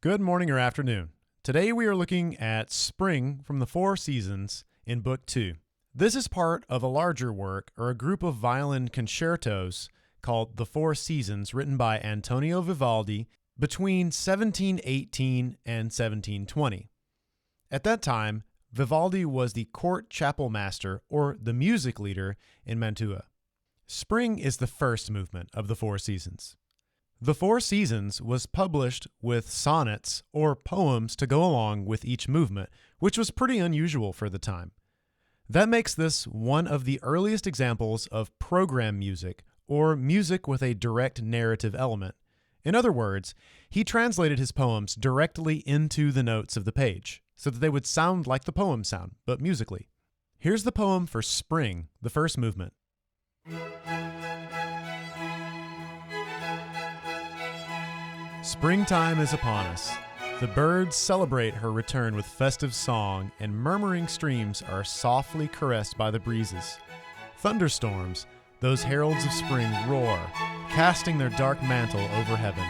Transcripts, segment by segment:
Good morning or afternoon. Today we are looking at Spring from the Four Seasons in Book 2. This is part of a larger work or a group of violin concertos called The Four Seasons, written by Antonio Vivaldi between 1718 and 1720. At that time, Vivaldi was the court chapel master or the music leader in Mantua. Spring is the first movement of The Four Seasons. The Four Seasons was published with sonnets or poems to go along with each movement, which was pretty unusual for the time. That makes this one of the earliest examples of program music, or music with a direct narrative element. In other words, he translated his poems directly into the notes of the page, so that they would sound like the poems sound, but musically. Here's the poem for Spring, the first movement. Springtime is upon us. The birds celebrate her return with festive song, and murmuring streams are softly caressed by the breezes. Thunderstorms, those heralds of spring, roar, casting their dark mantle over heaven.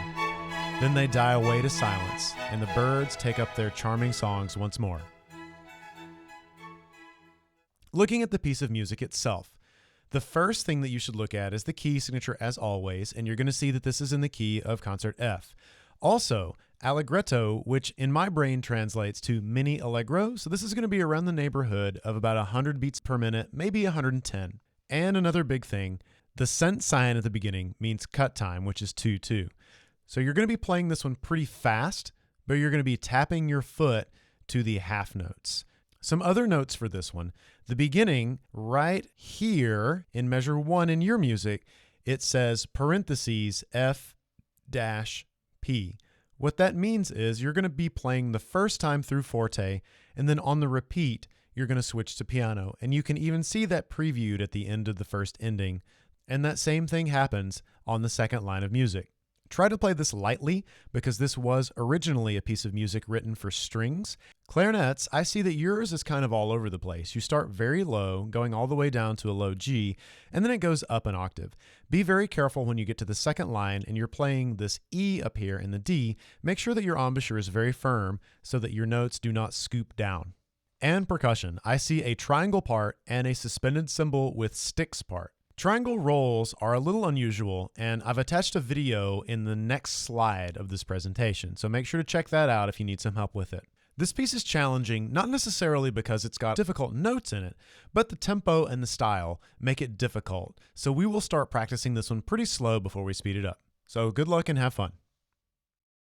Then they die away to silence, and the birds take up their charming songs once more. Looking at the piece of music itself, the first thing that you should look at is the key signature as always, and you're going to see that this is in the key of concert F. Also, allegretto, which in my brain translates to mini allegro, so this is going to be around the neighborhood of about 100 beats per minute, maybe 110. And another big thing, the cent sign at the beginning means cut time, which is 2-2. So you're going to be playing this one pretty fast, but you're going to be tapping your foot to the half notes. Some other notes for this one. The beginning, right here in measure 1 in your music, it says parentheses F-P. What that means is you're going to be playing the first time through forte, and then on the repeat, you're going to switch to piano. And you can even see that previewed at the end of the first ending. And that same thing happens on the second line of music. Try to play this lightly because this was originally a piece of music written for strings. Clarinets, I see that yours is kind of all over the place. You start very low, going all the way down to a low G, and then it goes up an octave. Be very careful when you get to the second line and you're playing this E up here in the D. Make sure that your embouchure is very firm so that your notes do not scoop down. And percussion, I see a triangle part and a suspended cymbal with sticks part. Triangle rolls are a little unusual, and I've attached a video in the next slide of this presentation, so make sure to check that out if you need some help with it. This piece is challenging, not necessarily because it's got difficult notes in it, but the tempo and the style make it difficult, so we will start practicing this one pretty slow before we speed it up. So good luck and have fun.